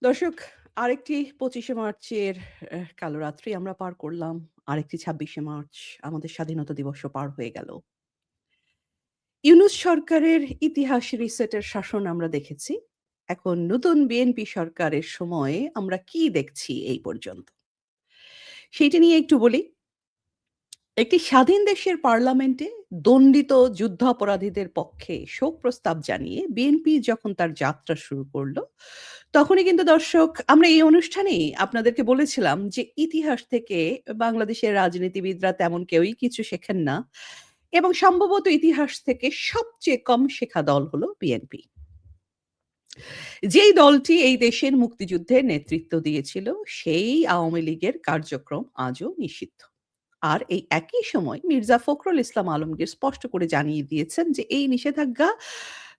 দর্শক, আরেকটি ২৫শে মার্চের কালো রাত্রি আমরা পার করলাম। আরেকটি ২৬শে মার্চ আমাদের স্বাধীনতা দিবসও পার হয়ে গেল। ইউনূস সরকারের ইতিহাস রিসেটের শাসন আমরা দেখেছি। এখন নতুন বিএনপি সরকারের সময়ে আমরা কি দেখছি এই পর্যন্ত? সেইটা নিয়ে একটু বলি। একটি স্বাধীন দেশের পার্লামেন্টে দণ্ডিত যুদ্ধাপরাধীদের পক্ষে শোক প্রস্তাব জানিয়ে বিএনপি যখন তার যাত্রা শুরু করল, তখনই কিন্তু দর্শক আমরা এই অনুষ্ঠানেই আপনাদেরকে বলেছিলাম যে ইতিহাস থেকে বাংলাদেশের রাজনীতিবিদরা তেমন কেউই কিছু শেখেন না এবং সম্ভবত ইতিহাস থেকে সবচেয়ে কম শেখা দল হলো বিএনপি। যেই দলটি এই দেশের মুক্তিযুদ্ধের নেতৃত্ব দিয়েছিল, সেই আওয়ামী লীগের কার্যক্রম আজও নিষিদ্ধ। আর এই একই সময় মির্জা ফখরুল ইসলাম আলমগীর স্পষ্ট করে জানিয়ে দিয়েছেন যে এই নিষেধাজ্ঞা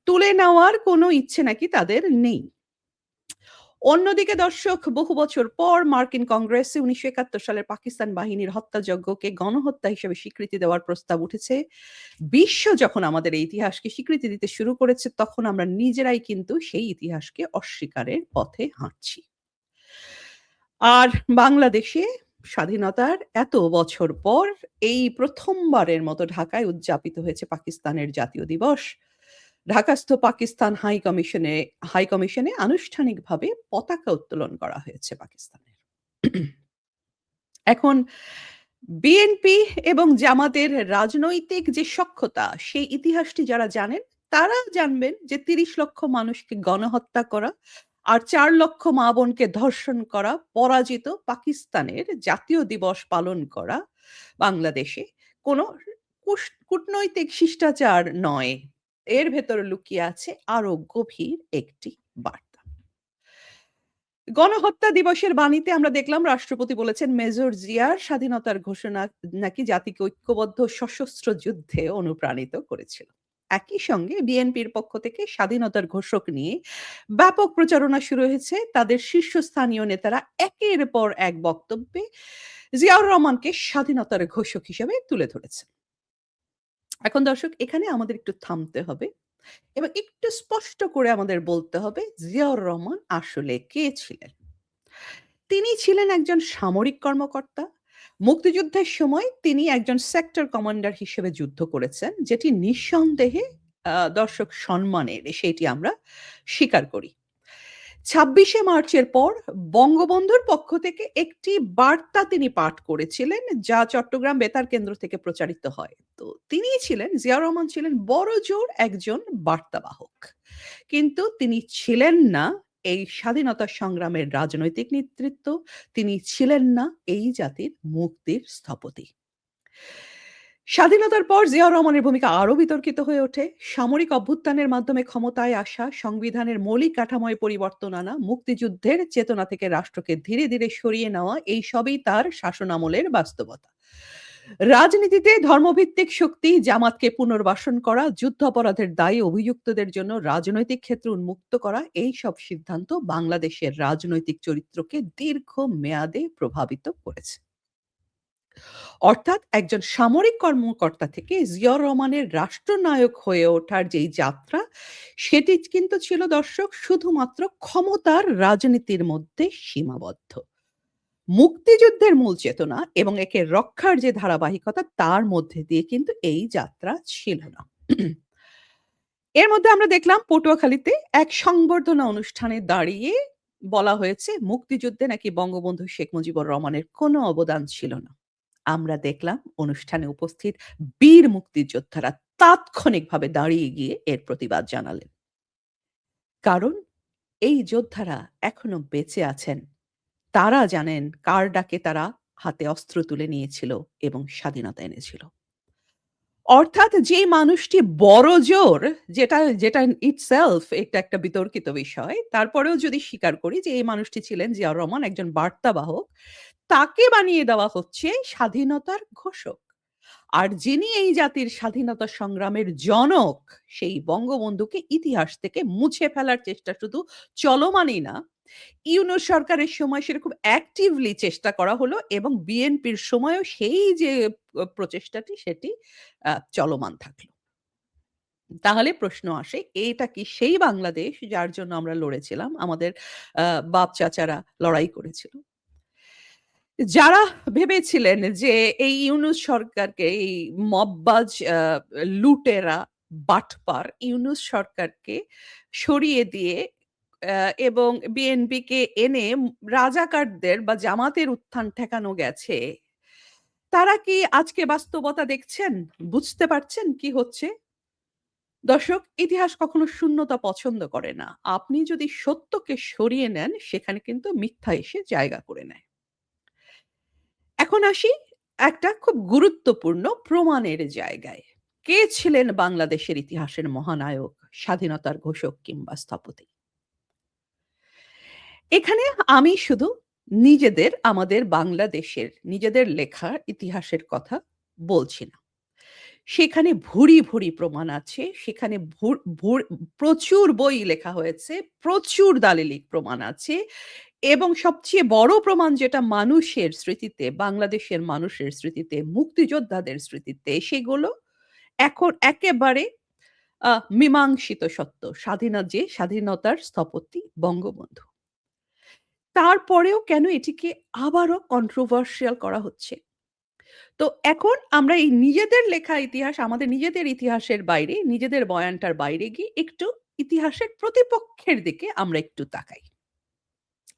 তুলে নেওয়ার কোনো ইচ্ছে নাকি তাদের নেই। অন্যদিকে দর্শক, বহু বছর পর মার্কিন কংগ্রেসে ১৯৭১ সালের পাকিস্তান বাহিনীর হত্যাযজ্ঞকে গণহত্যা হিসেবে স্বীকৃতি দেওয়ার প্রস্তাব উঠেছে। বিশ্ব যখন আমাদের এই ইতিহাসকে স্বীকৃতি দিতে শুরু করেছে, তখন আমরা নিজেরাই কিন্তু সেই ইতিহাসকে অস্বীকারের পথে হাঁটছি। আর বাংলাদেশে স্বাধীনতার এত বছর পর এই প্রথমবারের মতো ঢাকায় উদযাপিত হয়েছে পাকিস্তানের জাতীয় দিবস। ঢাকাস্থ পাকিস্তান হাই কমিশনে আনুষ্ঠানিকভাবে পতাকা উত্তোলন করা হয়েছে পাকিস্তানের। এখন বিএনপি এবং জামাতের রাজনৈতিক যে সখ্যতা, সেই ইতিহাসটি যারা জানেন, তারা জানবেন যে ৩০ লক্ষ মানুষকে গণহত্যা করা আর ৪ লক্ষ মা-বোনকে ধর্ষণ করা, পরাজিত পাকিস্তানের জাতীয় দিবস পালন করা বাংলাদেশে কোনো কূটনৈতিক শিষ্টাচার নয়। এর ভেতরে লুকিয়ে আছে আরো গভীর একটি বার্তা। গণহত্যা দিবসের বাণীতে আমরা দেখলাম রাষ্ট্রপতি বলেছেন মেজর জিয়ার স্বাধীনতার ঘোষণা নাকি জাতিকে ঐক্যবদ্ধ সশস্ত্র যুদ্ধে অনুপ্রাণিত করেছিল। একই সঙ্গে বিএনপির পক্ষ থেকে স্বাধীনতার ঘোষক নিয়ে ব্যাপক প্রচারণা শুরু হয়েছে। তাদের শীর্ষস্থানীয় নেতারা একের পর এক বক্তব্যে জিয়াউর রহমানকে স্বাধীনতার ঘোষক হিসেবে তুলে ধরেছেন। এখন দর্শক, এখানে আমাদের একটু থামতে হবে এবং একটু স্পষ্ট করে আমাদের বলতে হবে জিয়াউর রহমান আসলে কে ছিলেন। তিনি ছিলেন একজন সামরিক কর্মকর্তা। মুক্তিযুদ্ধের সময় তিনি একজন সেক্টর কমান্ডার হিসেবে যুদ্ধ করেছেন, যেটি নিঃসন্দেহে দর্শক সম্মানের, সেটি আমরা স্বীকার করি। ২৬শে মার্চের পর বঙ্গবন্ধুর পক্ষ থেকে একটি বার্তা তিনি পাঠ করেছিলেন, যা চট্টগ্রাম বেতার কেন্দ্র থেকে প্রচারিত হয়। তো তিনিই ছিলেন, জিয়াউর রহমান ছিলেন বড়জোর একজন বার্তাবাহক। কিন্তু তিনি ছিলেন না এই স্বাধীনতা সংগ্রামের রাজনৈতিক নেতৃত্ব, তিনি ছিলেন না এই জাতির মুক্তির স্থপতি। স্বাধীনতার পর জিয়াউর রহমানের ভূমিকা আরো বিতর্কিত হয়ে ওঠে। সামরিক অভ্যুত্থানের মাধ্যমে ক্ষমতায় আসা, সংবিধানের মৌলিক কাঠামোয় পরিবর্তন আনা, মুক্তিযুদ্ধের চেতনা থেকে রাষ্ট্রকে ধীরে, ধীরে সরিয়ে নেওয়া, এই সবই তার শাসনামলের বাস্তবতা। রাজনীতিতে ধর্মভিত্তিক শক্তি জামাতকে পুনর্বাসন করা, যুদ্ধাপরাধের দায়ী অভিযুক্তদের জন্য রাজনৈতিক ক্ষেত্র উন্মুক্ত করা, এই সব সিদ্ধান্ত বাংলাদেশের রাজনৈতিক চরিত্রকে দীর্ঘমেয়াদে প্রভাবিত করেছে। অর্থাৎ একজন সামরিক কর্মকর্তা থেকে জিয়াউর রহমানের রাষ্ট্রনায়ক হয়ে ওঠার যেই যাত্রা, সেটি কিন্তু ছিল দর্শক শুধুমাত্র ক্ষমতার রাজনীতির মধ্যে সীমাবদ্ধ। মুক্তিযুদ্ধের মূল চেতনা এবং একে রক্ষার যে ধারাবাহিকতা, তার মধ্যে দিয়ে কিন্তু এই যাত্রা ছিল না। এর মধ্যে আমরা দেখলাম পটুয়াখালীতে এক সংবর্ধনা অনুষ্ঠানে দাঁড়িয়ে বলা হয়েছে মুক্তিযুদ্ধে নাকি বঙ্গবন্ধু শেখ মুজিবুর রহমানের কোনো অবদান ছিল না। আমরা দেখলাম অনুষ্ঠানে উপস্থিত বীর মুক্তিযোদ্ধারা তাৎক্ষণিকভাবে দাঁড়িয়ে গিয়ে এর প্রতিবাদ জানালেন। কারণ এই যোদ্ধারা এখনো বেঁচে আছেন। তারা জানেন কার ডাকে তারা হাতে অস্ত্র তুলে নিয়েছিল এবং স্বাধীনতা এনেছিল। অর্থাৎ যে মানুষটি বড়জোর, যেটা itself এটা একটা বিতর্কিত বিষয়। তারপরেও যদি স্বীকার করি যে এই মানুষটি ছিলেন জিয়াউর রহমান, একজন বার্তাবাহক, তাকে বানিয়ে দেওয়া হচ্ছে স্বাধীনতার ঘোষক। আর যিনি এই জাতির স্বাধীনতা সংগ্রামের জনক, সেই বঙ্গবন্ধুকে ইতিহাস থেকে মুছে ফেলার চেষ্টা শুধু চলমানই না, ইউনূস সরকারের সময় সেটা খুব অ্যাক্টিভলি চেষ্টা করা হলো এবং বিএনপির সময়ও সেই যে প্রচেষ্টাটি, সেটি চলমান থাকলো। তাহলে প্রশ্ন আসে, এটা কি সেই বাংলাদেশ যার জন্য আমরা লড়েছিলাম? আমাদের বাপ-চাচারা লড়াই করেছিল? যারা ভেবেছিলেন যে এই ইউনূস সরকারকে, এই মববাজ লুটেরা, বাটপার ইউনূস সরকারকে সরিয়ে দিয়ে এবং বিএনপিকে এনে রাজাকারদের বা জামাতের উত্থান ঠেকানো গেছে। তারা কি আজকে বাস্তবতা দেখছেন? বুঝতে পারছেন কি হচ্ছে? দর্শক, ইতিহাস কখনো শূন্যতা পছন্দ করে না। আপনি যদি সত্যকে সরিয়ে নেন, সেখানে কিন্তু মিথ্যা এসে জায়গা করে নেয়। এখন আসি একটা খুব গুরুত্বপূর্ণ প্রমাণের জায়গায়। কে ছিলেন বাংলাদেশের ইতিহাসের মহানায়ক, স্বাধীনতার ঘোষক কিংবা স্থপতি? এখানে আমি শুধু আমাদের বাংলাদেশের নিজেদের লেখা ইতিহাসের কথা বলছি না। সেখানে ভুরি, ভুরি প্রমাণ আছে। সেখানে ভুর ভুর প্রচুর বই লেখা হয়েছে, প্রচুর দালিলিক প্রমাণ আছে এবং সবচেয়ে বড় প্রমাণ যেটা মানুষের স্মৃতিতে, বাংলাদেশের মানুষের স্মৃতিতে, মুক্তিযোদ্ধাদের স্মৃতিতে, সেগুলো এখন একেবারে মীমাংসিত সত্য। স্বাধীনতার স্থপতি বঙ্গবন্ধু। তারপরেও কেন এটিকে আবারও কন্ট্রোভার্সিয়াল করা হচ্ছে? তো এখন আমরা এই নিজেদের লেখা ইতিহাস, আমাদের নিজেদের ইতিহাসের বাইরে, নিজেদের বয়ানটার বাইরে গিয়ে একটু ইতিহাসের প্রতিপক্ষের দিকে আমরা একটু তাকাই।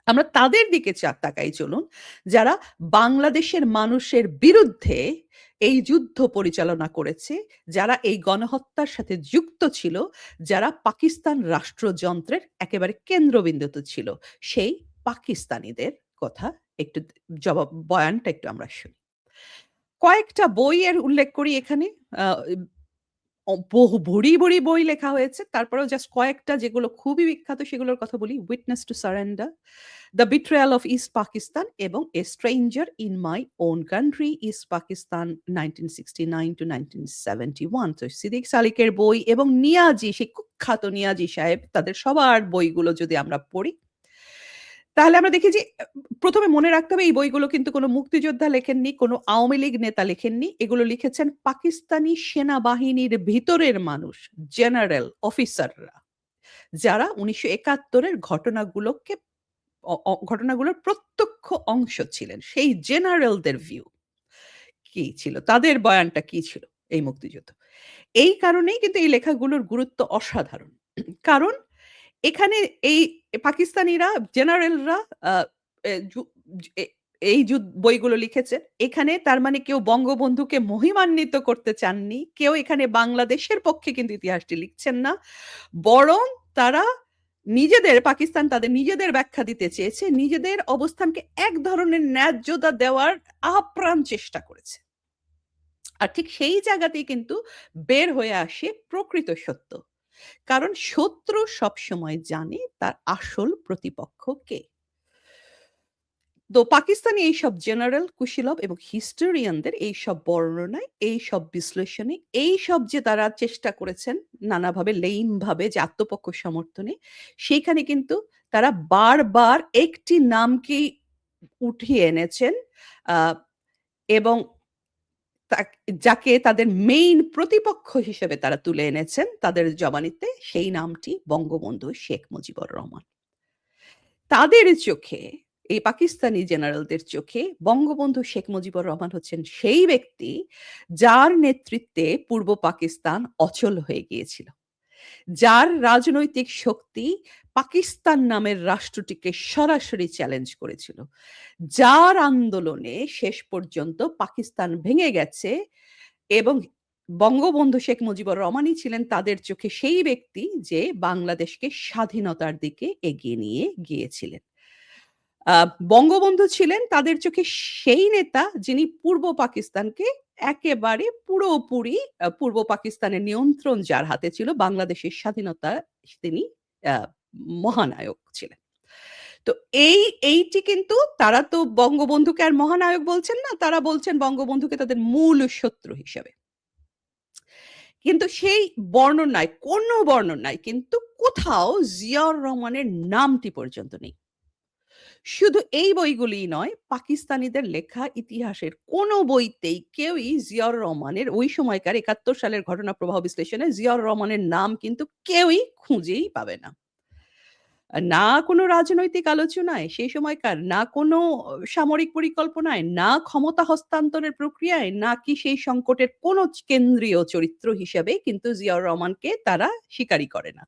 আমরা তাদের দিকে তাকাই চলুন, যারা বাংলাদেশের মানুষের বিরুদ্ধে এই যুদ্ধ পরিচালনা করেছে, যারা এই গণহত্যার সাথে যুক্ত ছিল, যারা পাকিস্তান রাষ্ট্রযন্ত্রের একেবারে কেন্দ্রবিন্দুতে ছিল। সেই পাকিস্তানিদের কথা একটু বয়ানটা একটু আমরা শুনি। কয়েকটা বইয়ের উল্লেখ করি এখানে। আ বহু ভুরি, ভুরি বই লেখা হয়েছে। তারপরেও জাস্ট কয়েকটা যেগুলো খুবই বিখ্যাত সেগুলোর কথা বলি। 'Witness to Surrender', 'The Betrayal of East Pakistan' এবং 'A Stranger in My Own Country, East Pakistan 1969 to 1971'। তো সিদ্দিক সালিকের বই এবং নিয়াজি, সেই কুখ্যাত নিয়াজি সাহেব, তাদের সবার বইগুলো যদি আমরা পড়ি, তাহলে আমরা দেখি যে ১ম এ মনে রাখতে হবে এই বইগুলো কিন্তু কোনো মুক্তিযোদ্ধা লেখেননি, কোনো আওয়ামী লীগ নেতা লেখেননি। এগুলো লিখেছেন পাকিস্তানি সেনাবাহিনীর ভিতরের মানুষ, জেনারেল অফিসাররা, যারা ১৯৭১ এর ঘটনাগুলোকে অ অ ঘটনাগুলোর প্রত্যক্ষ অংশ ছিলেন। সেই জেনারেলদের ভিউ কি ছিল? তাদের বয়ানটা কি ছিল এই মুক্তিযুদ্ধ? এই কারণেই কিন্তু এই লেখাগুলোর গুরুত্ব অসাধারণ। কারণ এখানে এই পাকিস্তানিরা জেনারেলরা আ এ যু এ এই বইগুলো লিখেছেন। এখানে তার মানে কেউ বঙ্গবন্ধুকে মহিমান্বিত করতে চাননি। কেউ এখানে বাংলাদেশের পক্ষে কিন্তু ইতিহাসটি লিখছেন না। বরং তারা পাকিস্তান তাদের নিজেদের ব্যাখ্যা দিতে চেয়েছে। নিজেদের অবস্থানকে এক ধরনের ন্যায্যতা দেওয়ার আপ্রাণ চেষ্টা করেছে। আর ঠিক সেই জায়গাতেই কিন্তু বের হয়ে আসে প্রকৃত সত্য। কারণ শত্রু সবসময় জানে তার আসল প্রতিপক্ষ কে। তো পাকিস্তানি এইসব জেনারেল, কুশীলব এবং হিস্টোরিয়ানদের এইসব বর্ণনায়, এইসব বিশ্লেষণে, এইসব যে তারা চেষ্টা করেছেন নানাভাবে লেইম ভাবে যে আত্মপক্ষ সমর্থনে, সেইখানে কিন্তু তারা বারবার একটি নামকেই উঠিয়ে এনেছেন আ এবং যাকে তাদের মেইন প্রতিপক্ষ হিসেবে তারা তুলে এনেছেন তাদের জবানিতে, সেই নামটি বঙ্গবন্ধু শেখ মুজিবুর রহমান। তাদের চোখে, এই পাকিস্তানি জেনারেলদের চোখে বঙ্গবন্ধু শেখ মুজিবুর রহমান হচ্ছেন সেই ব্যক্তি যার নেতৃত্বে পূর্ব পাকিস্তান অচল হয়ে গিয়েছিল। যার রাজনৈতিক শক্তি পাকিস্তান নামের রাষ্ট্রটিকে সরাসরি চ্যালেঞ্জ করেছিল। যার আন্দোলনে শেষ পর্যন্ত পাকিস্তান ভেঙে গেছে এবং বঙ্গবন্ধু শেখ মুজিবুর রহমানই ছিলেন তাদের চোখে সেই ব্যক্তি যে বাংলাদেশকে স্বাধীনতার দিকে এগিয়ে নিয়ে গিয়েছিলেন। বঙ্গবন্ধু ছিলেন তাদের চোখে সেই নেতা যিনি পূর্ব পাকিস্তানকে একেবারে পুরোপুরি পূর্ব পাকিস্তানের নিয়ন্ত্রণ যার হাতে ছিল, বাংলাদেশের স্বাধীনতা তিনি আ মহানায়ক ছিলেন। তো এইটি কিন্তু তারা তো বঙ্গবন্ধুকে আর মহানায়ক বলছেন না, তারা বলছেন বঙ্গবন্ধুকে তাদের মূল শত্রু হিসেবে। কিন্তু সেই বর্ণনায়, কোনো বর্ণনায় কিন্তু কোথাও জিয়াউর রহমানের নামটি পর্যন্ত নেই। শুধু এই বইগুলিই নয়, পাকিস্তানিদের লেখা ইতিহাসের কোনো বইতেই কেউই জিয়াউর রহমানের ওই সময়কার ৭১ সালের ঘটনা প্রবাহ বিশ্লেষণে জিয়াউর রহমানের নাম কিন্তু কেউই খুঁজেই পাবে না। না কোনো রাজনৈতিক আলোচনায় সেই সময়কার, না কোনো সামরিক পরিকল্পনায়, না ক্ষমতা হস্তান্তরের প্রক্রিয়ায়, নাকি সেই সংকটের কোনো কেন্দ্রীয় চরিত্র হিসেবে কিন্তু জিয়াউর রহমানকে তারা স্বীকারই করে না।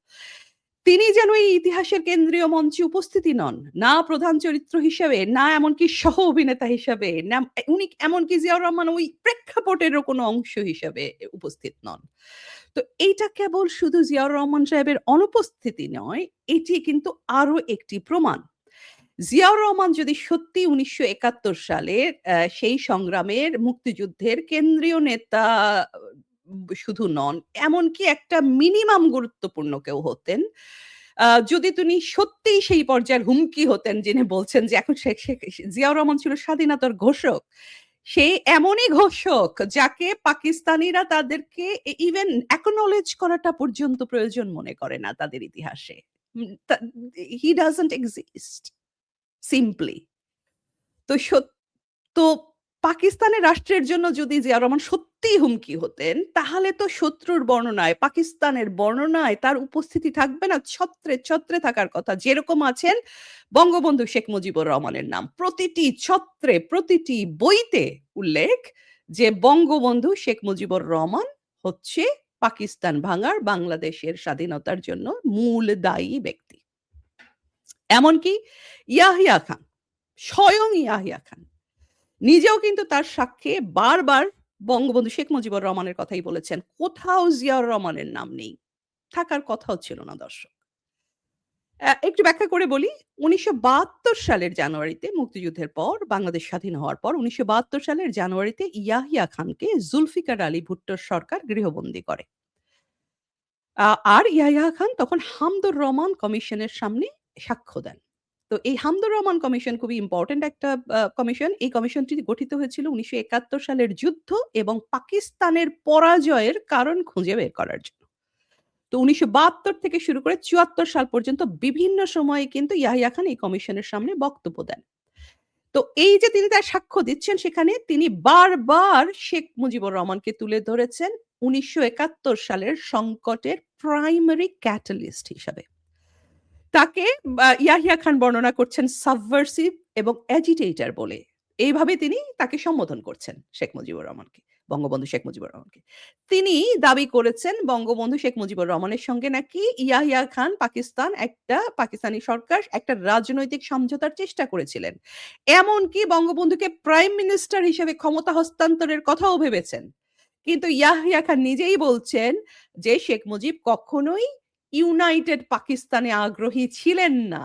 তিনি যেন এই ইতিহাসের কেন্দ্রীয় মঞ্চে উপস্থিতি নন। না প্রধান চরিত্র হিসেবে, না এমনকি সহ অভিনেতা হিসাবে, না উনি এমনকি জিয়াউর রহমান ওই প্রেক্ষাপটেরও কোনো অংশ হিসেবে উপস্থিত নন। তো এইটা কেবল শুধু জিয়াউর রহমান সাহেবের অনুপস্থিতি নয়, এটি কিন্তু আরো একটি প্রমাণ। জিয়াউর রহমান যদি সত্যি ১৯৭১ সালের সেই সংগ্রামের মুক্তিযুদ্ধের কেন্দ্রীয় নেতা শুধু নন, এমনকি একটা মিনিমাম গুরুত্বপূর্ণ কেউ হতেন। যদি তিনি সত্যিই সেই পর্যায়ের হুমকি হতেন যিনি বলছেন যে এখন জিয়াউর রহমান ছিল স্বাধীনতার ঘোষক। সে এমনই ঘোষক যাকে পাকিস্তানিরা তাদেরকে ইভেন acknowledge করাটা পর্যন্ত প্রয়োজন মনে করে না তাদের ইতিহাসে। উম তা he doesn't exist simply। তো তো পাকিস্তানের রাষ্ট্রের জন্য যদি জিয়াউর রহমান সত্যিই হুমকি হতেন, তাহলে তো শত্রুর বর্ণনায়, পাকিস্তানের বর্ণনায় তার উপস্থিতি থাকবে না, ছত্রে, ছত্রে থাকার কথা। যেরকম আছেন বঙ্গবন্ধু শেখ মুজিবুর রহমানের নাম। প্রতিটি ছত্রে, প্রতিটি বইতে উল্লেখ যে বঙ্গবন্ধু শেখ মুজিবুর রহমান হচ্ছে পাকিস্তান ভাঙার, বাংলাদেশের স্বাধীনতার জন্য মূল দায়ী ব্যক্তি। এমনকি ইয়াহিয়া খান, স্বয়ং ইয়াহিয়া খান নিজেও কিন্তু তার সাক্ষ্যে বারবার বঙ্গবন্ধু শেখ মুজিবুর রহমানের কথাই বলেছেন। কোথাও জিয়াউর রহমানের নাম নেই। থাকার কথাও ছিল না দর্শক। একটু ব্যাখ্যা করে বলি। ১৯৭২ সালের জানুয়ারিতে মুক্তিযুদ্ধের পর বাংলাদেশ স্বাধীন হওয়ার পর ১৯৭২ সালের জানুয়ারিতে ইয়াহিয়া খানকে জুলফিকার আলী ভুট্টোর সরকার গৃহবন্দী করে। আর ইয়াহিয়া খান তখন হামদুর রহমান কমিশনের সামনে সাক্ষ্য দেন। তো এই হামদুর রহমান কমিশন খুবই ইম্পোর্টেন্ট একটা কমিশন। এই কমিশনটি গঠিত হয়েছিল ১৯৭১ সালের যুদ্ধ এবং পাকিস্তানের পরাজয়ের কারণ খুঁজে বের করার জন্য। তো ১৯৭২ থেকে শুরু করে ৭৪ সাল পর্যন্ত বিভিন্ন সময়ে কিন্তু ইয়াহিয়া খান এই কমিশনের সামনে বক্তব্য দেন। তো এই যে তিনি তার সাক্ষ্য দিচ্ছেন সেখানে তিনি বারবার শেখ মুজিবুর রহমানকে তুলে ধরেছেন ১৯৭১ সালের সংকটের প্রাইমারি ক্যাটালিস্ট হিসাবে। তাকে ইয়াহিয়া খান বর্ণনা করছেন সাবভার্সিভ এবং অ্যাজিটেটর বলে। এইভাবে তিনি তাকে সম্বোধন করছেন শেখ মুজিবুর রহমানকে, বঙ্গবন্ধু শেখ মুজিবুর রহমানকে। তিনি দাবি করেছেন বঙ্গবন্ধু শেখ মুজিবুর রহমানের সঙ্গে নাকি ইয়াহিয়া খান পাকিস্তানি সরকার একটা রাজনৈতিক সমঝোতার চেষ্টা করেছিলেন। এমনকি বঙ্গবন্ধুকে প্রাইম মিনিস্টার হিসেবে ক্ষমতা হস্তান্তরের কথাও ভেবেছেন। কিন্তু ইয়াহিয়া খান নিজেই বলছেন যে শেখ মুজিব কখনোই ইউনাইটেড পাকিস্তানে আগ্রহী ছিলেন না।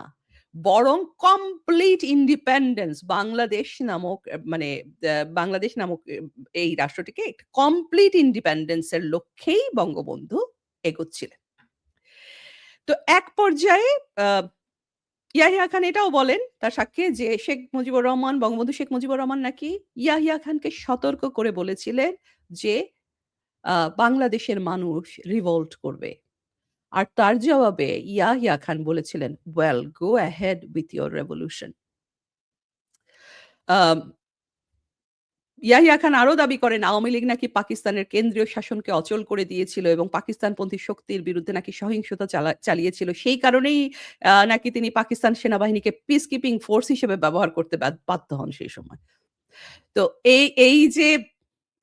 বরং কমপ্লিট ইন্ডিপেন্ডেন্স বাংলাদেশ নামক বাংলাদেশ নামক এই রাষ্ট্রটিকে কমপ্লিট ইন্ডিপেন্ডেন্স এর লক্ষ্যেই বঙ্গবন্ধু এগোচ্ছিলেন। তো এক পর্যায়ে আ ইয়াহিয়া খান এটাও বলেন তার সাক্ষ্যে যে বঙ্গবন্ধু শেখ মুজিবুর রহমান নাকি ইয়াহিয়া খানকে সতর্ক করে বলেছিলেন যে বাংলাদেশের মানুষ রিভোল্ট করবে। আর তার জবাবে ইয়াহিয়া খান বলেছিলেন, "well, go ahead with your revolution." আম ইয়াহিয়া খান আরো দাবি করেন আওয়ামী লীগ নাকি পাকিস্তানের কেন্দ্রীয় শাসনকে অচল করে দিয়েছিল এবং পাকিস্তানপন্থী শক্তির বিরুদ্ধে নাকি সহিংসতা চালিয়েছিল। সেই কারণেই নাকি তিনি পাকিস্তান সেনাবাহিনীকে পিস কিপিং ফোর্স হিসেবে ব্যবহার করতে বাধ্য হন সেই সময়। তো এই যে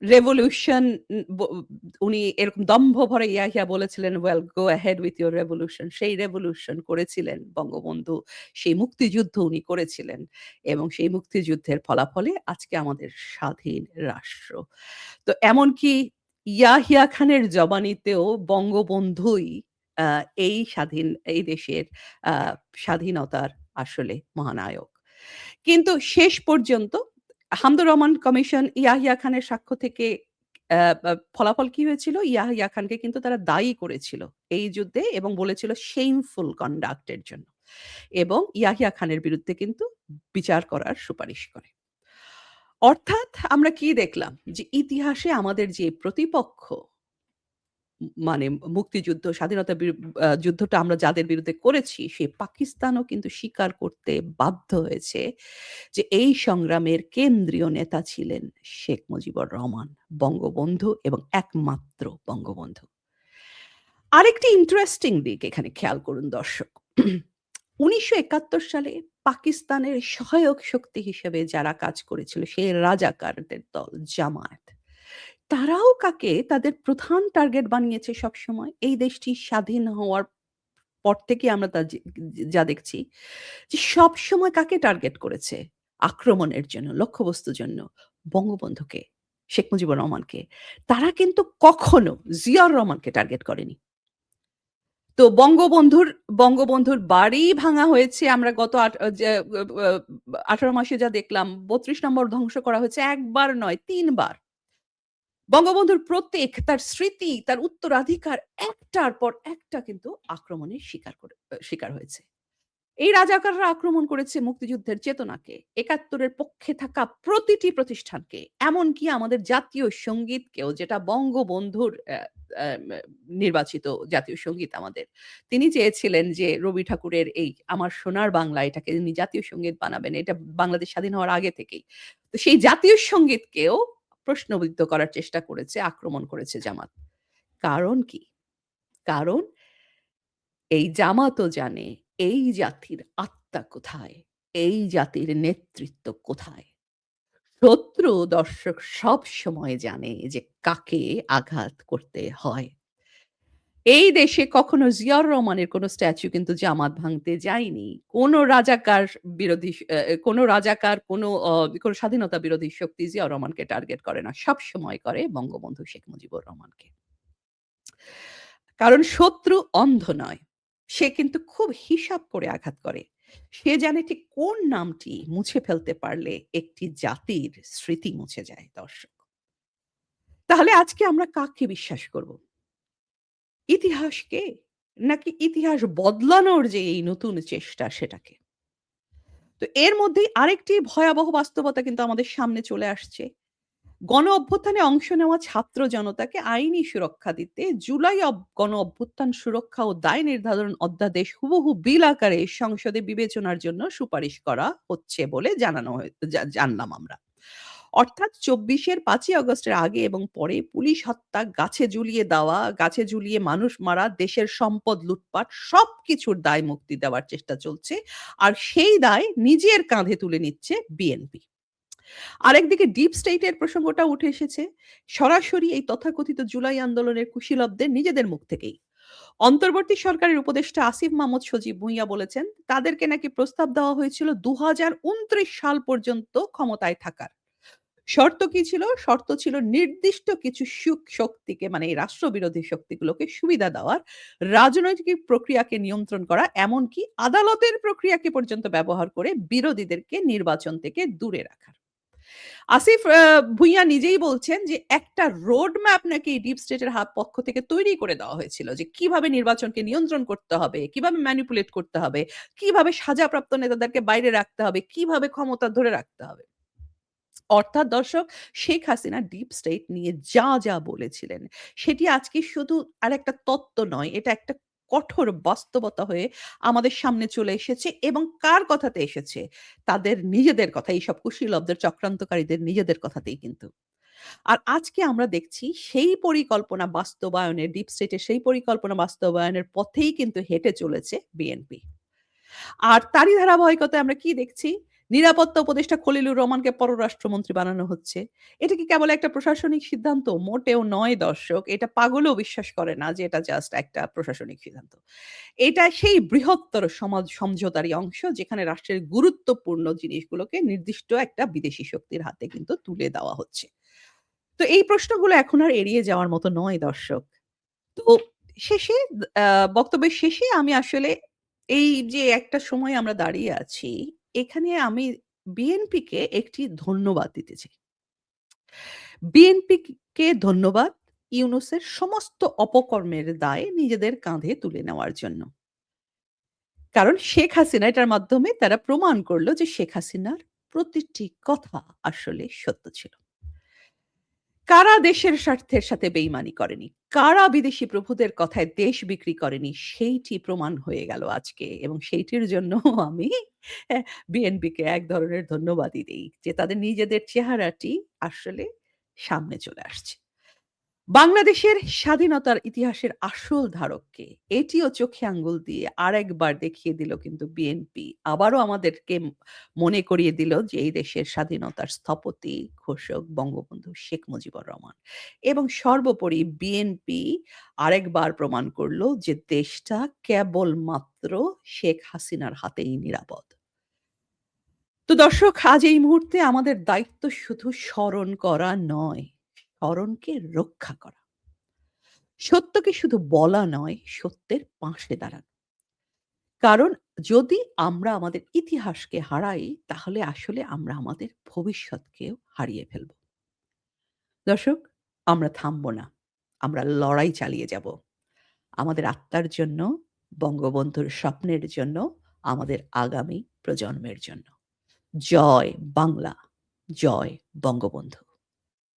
রেভলিউশন উনি এরকম দম্ভ ভরে ইয়াহিয়া বলেছিলেন, "well, go ahead with your revolution." সেই রেভলিউশন করেছিলেন বঙ্গবন্ধু। সেই মুক্তিযুদ্ধ উনি করেছিলেন এবং সেই মুক্তিযুদ্ধের ফলাফলে আজকে আমাদের স্বাধীন রাষ্ট্র। তো এমনকি ইয়াহিয়া খানের জবানিতেও বঙ্গবন্ধুই আ এই দেশের আ স্বাধীনতার আসলে মহানায়ক। কিন্তু শেষ পর্যন্ত হামদুর রহমান কমিশন ইয়াহিয়া খানের সাক্ষ্য থেকে ফলাফল কি হয়েছিল? ইয়াহিয়া খানকে কিন্তু তারা দায়ী করেছিল এই যুদ্ধে এবং বলেছিল shameful conduct এর জন্য। এবং ইয়াহিয়া খানের বিরুদ্ধে কিন্তু বিচার করার সুপারিশ করে। অর্থাৎ আমরা কি দেখলাম? যে ইতিহাসে আমাদের যে প্রতিপক্ষ মানে মুক্তিযুদ্ধ, স্বাধীনতা যুদ্ধটা আমরা যাদের বিরুদ্ধে করেছি, সেই পাকিস্তানও কিন্তু স্বীকার করতে বাধ্য হয়েছে যে এই সংগ্রামের কেন্দ্রীয় নেতা ছিলেন শেখ মুজিবুর রহমান, বঙ্গবন্ধু এবং একমাত্র বঙ্গবন্ধু। আরেকটি ইন্টারেস্টিং দিক এখানে খেয়াল করুন দর্শক। ১৯৭১ সালে পাকিস্তানের সহায়ক শক্তি হিসেবে যারা কাজ করেছিল সেই রাজাকারদের দল জামায়াত। তারাও কাকে তাদের প্রধান টার্গেট বানিয়েছে সবসময়? এই দেশটি স্বাধীন হওয়ার পর থেকে আমরা তা যা দেখছি যে সবসময় কাকে টার্গেট করেছে আক্রমণের জন্য, লক্ষ্যবস্তুর জন্য? বঙ্গবন্ধুকে, শেখ মুজিবুর রহমানকে। তারা কিন্তু কখনো জিয়াউর রহমানকে টার্গেট করেনি। তো বঙ্গবন্ধুর বাড়ি ভাঙা হয়েছে আমরা গত আট যে ১৮ মাসে যা দেখলাম ৩২ নম্বর ধ্বংস করা হয়েছে ১ বার নয় ৩ বার। বঙ্গবন্ধুর প্রতীক, তার স্মৃতি, তার উত্তরাধিকার একটার পর একটা কিন্তু আক্রমণের শিকার হয়েছে। এই রাজাকাররা আক্রমণ করেছে মুক্তিযুদ্ধের চেতনাকে, ৭১ এর পক্ষে থাকা প্রতিটি প্রতিষ্ঠানকে, এমনকি আমাদের জাতীয় সংগীতকেও যেটা বঙ্গবন্ধুর নির্বাচিত জাতীয় সংগীত আমাদের। তিনি চেয়েছিলেন যে রবি ঠাকুরের এই 'আমার সোনার বাংলা' এটাকে তিনি জাতীয় সংগীত বানাবেন। এটা বাংলাদেশ স্বাধীন হওয়ার আগে থেকেই। তো সেই জাতীয় সংগীতকেও প্রশ্নবিদ্ধ করার চেষ্টা করেছে, আক্রমণ করেছে জামাত। কারণ কি? কারণ এই জামাতও জানে এই জাতির আত্মা কোথায়? এই জাতির নেতৃত্ব কোথায়? শত্রু দর্শক সবসময় জানে যে কাকে আঘাত করতে হয়। এই দেশে কখনো জিয়াউর রহমানের কোনো স্ট্যাচু কিন্তু জামাত ভাঙতে যায়নি। কোনো রাজাকার বিরোধী কোনো রাজাকার, কোনো স্বাধীনতা বিরোধী শক্তি জিয়াউর রহমানকে টার্গেট করে না। সবসময় করে বঙ্গবন্ধু শেখ মুজিবুর রহমানকে। কারণ শত্রু অন্ধ নয়। সে কিন্তু খুব হিসাব করে আঘাত করে। সে জানে ঠিক কোন নামটি মুছে ফেলতে পারলে একটি জাতির স্মৃতি মুছে যায় দর্শক। তাহলে আজকে আমরা কাকে বিশ্বাস করব? ইতিহাসকে? নাকি ইতিহাস বদলানোর যে এই নতুন চেষ্টা সেটাকে? তো এর মধ্যেই আরেকটি ভয়াবহ বাস্তবতা কিন্তু আমাদের সামনে চলে আসছে। গণ অভ্যুত্থানে অংশ নেওয়া ছাত্র জনতাকে আইনি সুরক্ষা দিতে জুলাই গণ অভ্যুত্থান সুরক্ষা ও দায় নির্ধারণ অধ্যাদেশ হুবহু বিল আকারে সংসদে বিবেচনার জন্য সুপারিশ করা হচ্ছে বলে জানলাম আমরা। অর্থাৎ ২৪ এর ৫ই আগস্টের আগে এবং পরে পুলিশ হত্যা, গাছে ঝুলিয়ে দেওয়া, গাছে ঝুলিয়ে মানুষ মারা, দেশের সম্পদ লুটপাট সবকিছুর দায় মুক্তি দেওয়ার চেষ্টা চলছে। আর সেই দায় নিজের কাঁধে তুলে নিচ্ছে বিএনপি। আরেকদিকে ডিপ স্টেট এর প্রসঙ্গটা উঠে এসেছে। সরাসরি এই তথাকথিত জুলাই আন্দোলনের কুশীলবদের নিজেদের মুখ থেকেই। অন্তর্বর্তী সরকারের উপদেষ্টা আসিফ মাহমুদ সজীব ভুঁইয়া বলেছেন, তাদেরকে নাকি প্রস্তাব দেওয়া হয়েছিল ২০২৯ সাল পর্যন্ত ক্ষমতায় থাকার। শর্ত কি ছিল? শর্ত ছিল নির্দিষ্ট কিছু শক্তিকে মানে এই রাষ্ট্রবিরোধী শক্তিগুলোকে সুবিধা দেওয়ার, রাজনৈতিক প্রক্রিয়াকে নিয়ন্ত্রণ করা, এমনকি আদালতের প্রক্রিয়াকে পর্যন্ত ব্যবহার করে বিরোধীদেরকে নির্বাচন থেকে দূরে রাখার। আসিফ ভুঁইয়া নিজেই বলছেন যে একটা রোড ম্যাপ নাকি ডিপ স্টেটের পক্ষ থেকে তৈরি করে দেওয়া হয়েছিল যে কিভাবে নির্বাচনকে নিয়ন্ত্রণ করতে হবে, কিভাবে ম্যানিপুলেট করতে হবে, কিভাবে সাজাপ্রাপ্ত নেতাদেরকে বাইরে রাখতে হবে, কিভাবে ক্ষমতা ধরে রাখতে হবে। অর্থাৎ দর্শক শেখ হাসিনা ডিপ স্টেট নিয়ে যা বলেছিলেন সেটি আজকে শুধু আরেকটা তত্ত্ব নয়, এটা একটা কঠোর বাস্তবতা হয়ে আমাদের সামনে চলে এসেছে এবং কার কথাতে এসেছে? তাদের নিজেদের কথা, এইসব কুশীলবদের চক্রান্তকারীদের নিজেদের কথাতেই কিন্তু। আর আজকে আমরা দেখছি সেই পরিকল্পনা বাস্তবায়নের ডিপ স্টেটের সেই পরিকল্পনা বাস্তবায়নের পথেই কিন্তু হেঁটে চলেছে বিএনপি। আর তারই ধারাবাহিকতায় আমরা কি দেখছি? নিরাপত্তা উপদেষ্টা খলিলুর রহমানকে পররাষ্ট্রমন্ত্রী বানানো হচ্ছে। এটা কি কেবল একটা প্রশাসনিক সিদ্ধান্ত? মোটেও নয় দর্শক। এটা পাগলও বিশ্বাস করে না যে এটা জাস্ট একটা প্রশাসনিক সিদ্ধান্ত। এটা সেই বৃহত্তর সমাজ সমঝোতারই অংশ যেখানে রাষ্ট্রের গুরুত্বপূর্ণ জিনিসগুলোকে নির্দিষ্ট একটা বিদেশি শক্তির হাতে কিন্তু তুলে দেওয়া হচ্ছে। তো এই প্রশ্নগুলো এখন আর এড়িয়ে যাওয়ার মতো নয় দর্শক। তো শেষে আ বক্তব্যের শেষে আমি আসলে এই যে একটা সময় আমরা দাঁড়িয়ে আছি, এখানে আমি বিএনপিকে একটি ধন্যবাদ দিতে চাই। বিএনপিকে ধন্যবাদ ইউনূসের সমস্ত অপকর্মের দায় নিজেদের কাঁধে তুলে নেওয়ার জন্য। কারণ শেখ হাসিনা এটার মাধ্যমে তারা প্রমাণ করল যে শেখ হাসিনার প্রতিটি কথা আসলে সত্য ছিল। কারা দেশের স্বার্থের সাথে বেইমানি করেনি? কারা বিদেশি প্রভুদের কথায় দেশ বিক্রি করেনি? সেইটি প্রমাণ হয়ে গেল আজকে এবং সেইটির জন্য আমি অ্যা বিএনপিকে এক ধরনের ধন্যবাদই দেই যে তাদের নিজেদের চেহারাটি আসলে সামনে চলে আসছে। বাংলাদেশের স্বাধীনতার ইতিহাসের আসল ধারক কে? এটিও চোখে আঙ্গুল দিয়ে আরেকবার দেখিয়ে দিল কিন্তু বিএনপি। আবারও আমাদেরকে মনে করিয়ে দিল যে এই দেশের স্বাধীনতার স্থপতি, ঘোষক বঙ্গবন্ধু শেখ মুজিবুর রহমান। এবং সর্বোপরি বিএনপি আরেকবার প্রমাণ করল যে দেশটা কেবলমাত্র শেখ হাসিনার হাতেই নিরাপদ। তো দর্শক আজ এই মুহূর্তে আমাদের দায়িত্ব শুধু স্মরণ করা নয়, স্মরণকে রক্ষা করা। সত্যকে শুধু বলা নয়, সত্যের পাশে দাঁড়ানো। কারণ যদি আমরা আমাদের ইতিহাসকে হারাই, তাহলে আসলে আমরা আমাদের ভবিষ্যৎকেও হারিয়ে ফেলব। দর্শক, আমরা থামব না। আমরা লড়াই চালিয়ে যাব। আমাদের আত্মার জন্য, বঙ্গবন্ধুর স্বপ্নের জন্য, আমাদের আগামী প্রজন্মের জন্য। জয় বাংলা, জয় বঙ্গবন্ধু।